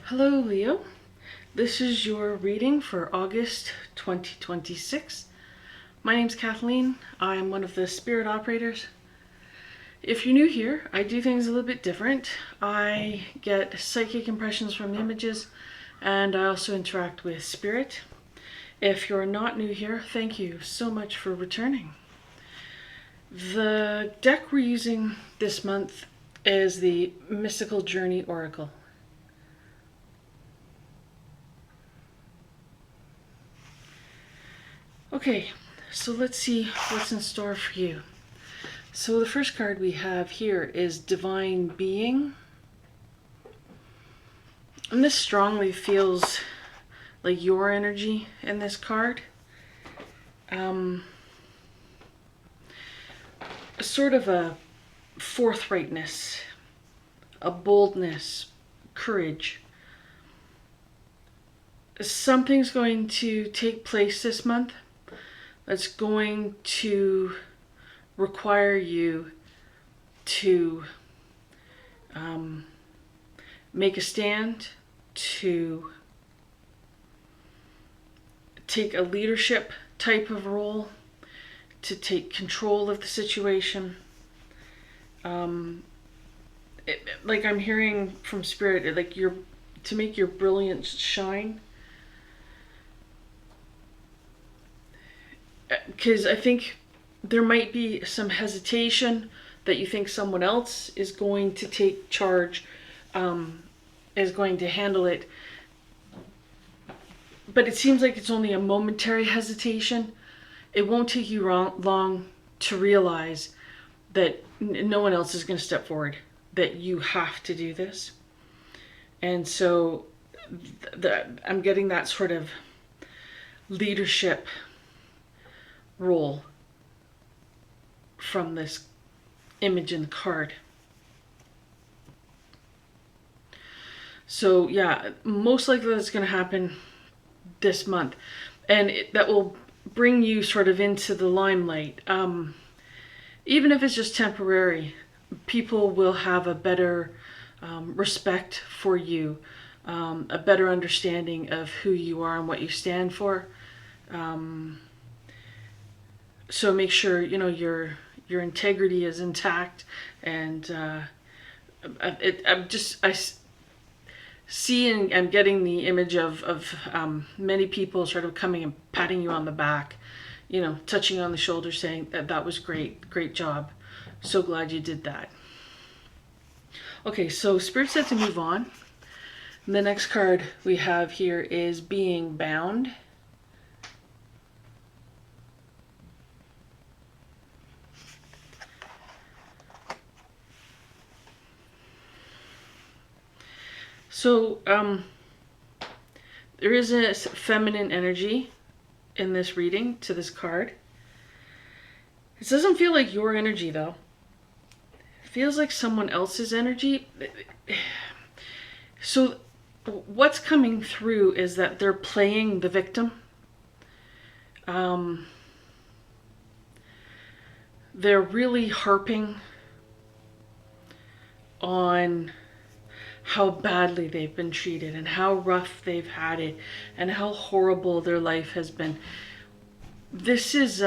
Hello, Leo. This is your reading for August 2026. My name's Kathleen. I'm one of the spirit operators. If you're new here, I do things a little bit different. I get psychic impressions from the images, and I also interact with spirit. If you're not new here, thank you so much for returning. The deck we're using this month is the Mystical Journey Oracle. Okay, so let's see what's in store for you. So the first card we have here is Divine Being. And this strongly feels like your energy in this card. Sort of a forthrightness, a boldness, courage. Something's going to take place this month that's going to require you to make a stand, to take a leadership type of role, to take control of the situation. Like I'm hearing from Spirit, like to make your brilliance shine. Because I think there might be some hesitation that you think someone else is going to take charge, is going to handle it. But it seems like it's only a momentary hesitation. It won't take you long to realize that no one else is going to step forward, that you have to do this. And so I'm getting that sort of leadership role from this image in the card. So yeah, most likely that's going to happen this month, and that will bring you sort of into the limelight. Even if it's just temporary, people will have a better respect for you, a better understanding of who you are and what you stand for. So make sure your integrity is intact, and I'm getting the image of many people sort of coming and patting you on the back, touching you on the shoulder, saying that was great job, so glad you did that. Okay, so Spirit said to move on. And the next card we have here is Being Bound. So there is a feminine energy in this reading to this card. It doesn't feel like your energy though. It feels like someone else's energy. So what's coming through is that they're playing the victim. They're really harping on how badly they've been treated and how rough they've had it and how horrible their life has been. This is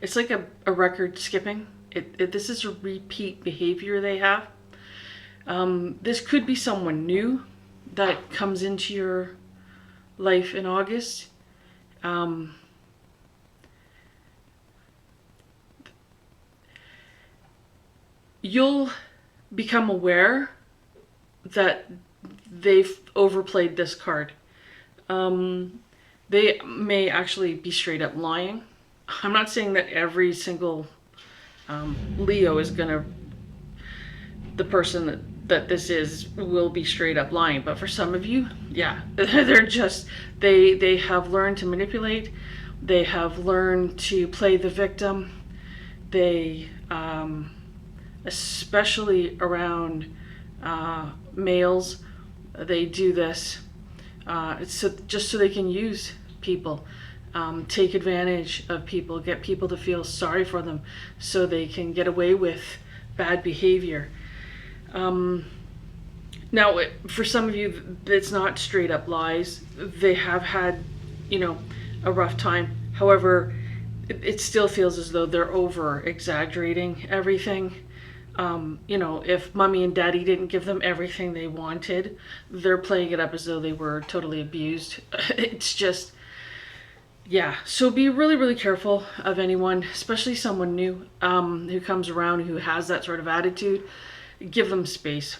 it's like a record skipping. This is a repeat behavior they have. This could be someone new that comes into your life in August. You'll become aware that they've overplayed this card. They may actually be straight up lying. I'm not saying that every single Leo is gonna, the person that this is will be straight up lying, but for some of you, yeah, they're just, they have learned to manipulate. They have learned to play the victim. They especially around males, they do this just so they can use people, take advantage of people, get people to feel sorry for them so they can get away with bad behavior. Now, for some of you, it's not straight up lies. They have had, you know, a rough time. However, it still feels as though they're over exaggerating everything. You know, if mommy and daddy didn't give them everything they wanted, they're playing it up as though they were totally abused. It's just, yeah. So be really, really careful of anyone, especially someone new who comes around who has that sort of attitude. Give them space.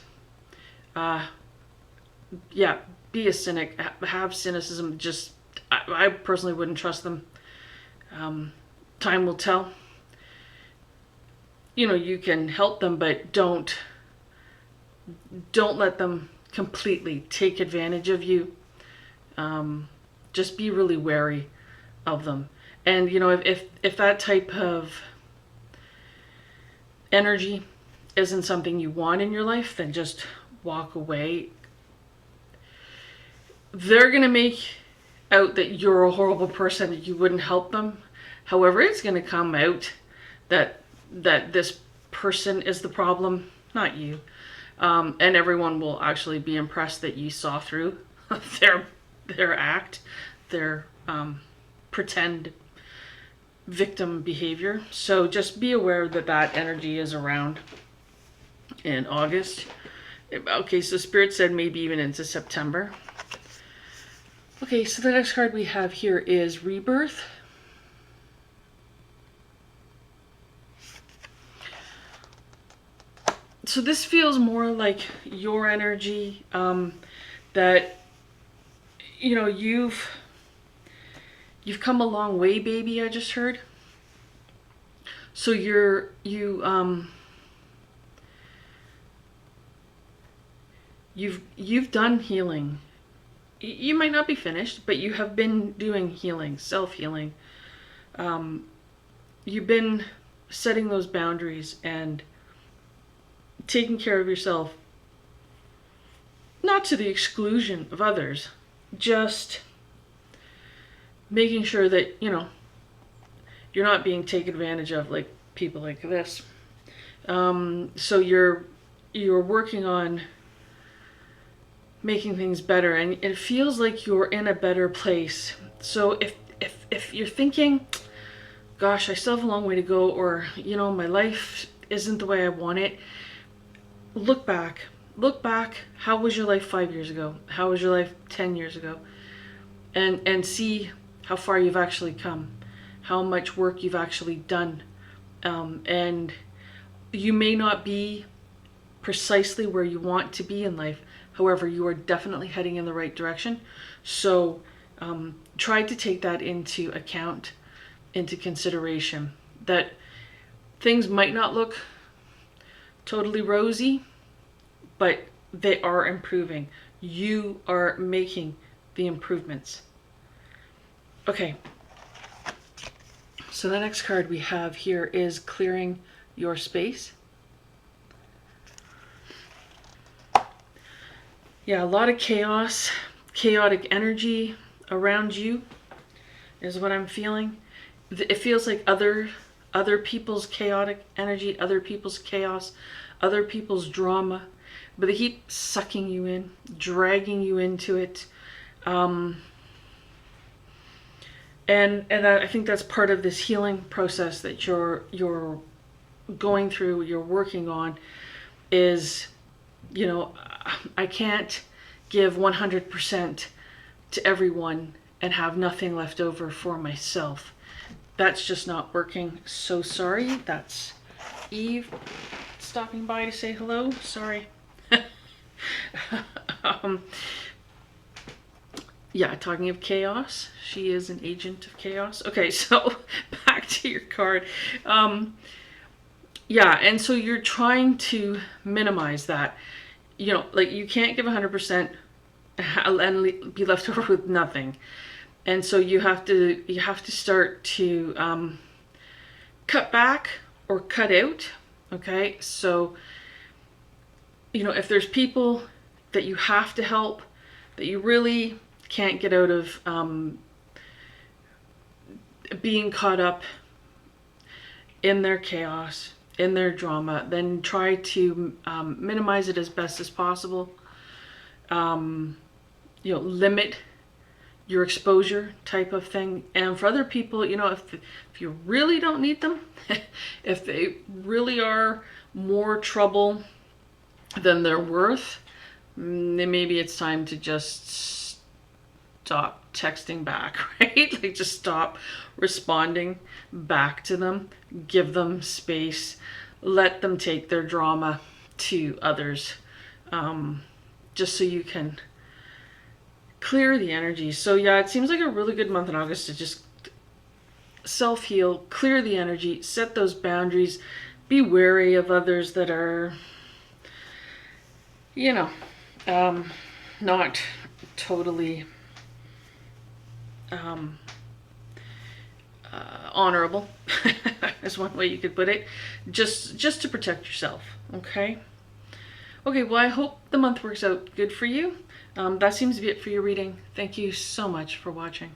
Yeah, be a cynic. Have cynicism. Just, I personally wouldn't trust them. Time will tell. You know, you can help them, but don't let them completely take advantage of you. Just be really wary of them. And you know, if that type of energy isn't something you want in your life, then just walk away. They're gonna make out that you're a horrible person, that you wouldn't help them. However, it's gonna come out that this person is the problem, not you. And everyone will actually be impressed that you saw through their act, their pretend victim behavior. So just be aware that that energy is around in August. Okay, so Spirit said maybe even into September. Okay, so the next card we have here is Rebirth. So this feels more like your energy, that, you know, you've come a long way, baby, I just heard. So you've done healing. You might not be finished, but you have been doing healing, self-healing. You've been setting those boundaries and taking care of yourself, not to the exclusion of others, just making sure that, you know, you're not being taken advantage of like people like this. So you're working on making things better, and it feels like you're in a better place. So if you're thinking, gosh, I still have a long way to go, or, you know, my life isn't the way I want it, look back. How was your life 5 years ago? How was your life 10 years ago? And see how far you've actually come, how much work you've actually done. And you may not be precisely where you want to be in life. However, you are definitely heading in the right direction. So try to take that into account, into consideration, that things might not look totally rosy, but they are improving. You are making the improvements. Okay. So the next card we have here is Clearing Your Space. Yeah, a lot of chaos, chaotic energy around you is what I'm feeling. It feels like other people's chaotic energy, other people's chaos, other people's drama, but they keep sucking you in, dragging you into it. And I think that's part of this healing process that you're going through, you're working on, is, you know, I can't give 100% to everyone and have nothing left over for myself. That's just not working. So sorry. That's Eve stopping by to say hello. Sorry. Yeah, talking of chaos, she is an agent of chaos. Okay, so back to your card. Yeah, and so you're trying to minimize that. You know, like, you can't give 100% and be left over with nothing. And so you have to start to cut back or cut out. Okay, so, you know, if there's people that you have to help, that you really can't get out of being caught up in their chaos, in their drama, then try to minimize it as best as possible. you know, limit your exposure type of thing. And for other people, you know, if you really don't need them, if they really are more trouble than they're worth, then maybe it's time to just stop texting back, right? Like just stop responding back to them, give them space, let them take their drama to others, just so you can clear the energy. So yeah, it seems like a really good month in August to just self-heal, clear the energy, set those boundaries, be wary of others that are, you know, not totally honorable is one way you could put it, just to protect yourself. Okay, well, I hope the month works out good for you. That seems to be it for your reading. Thank you so much for watching.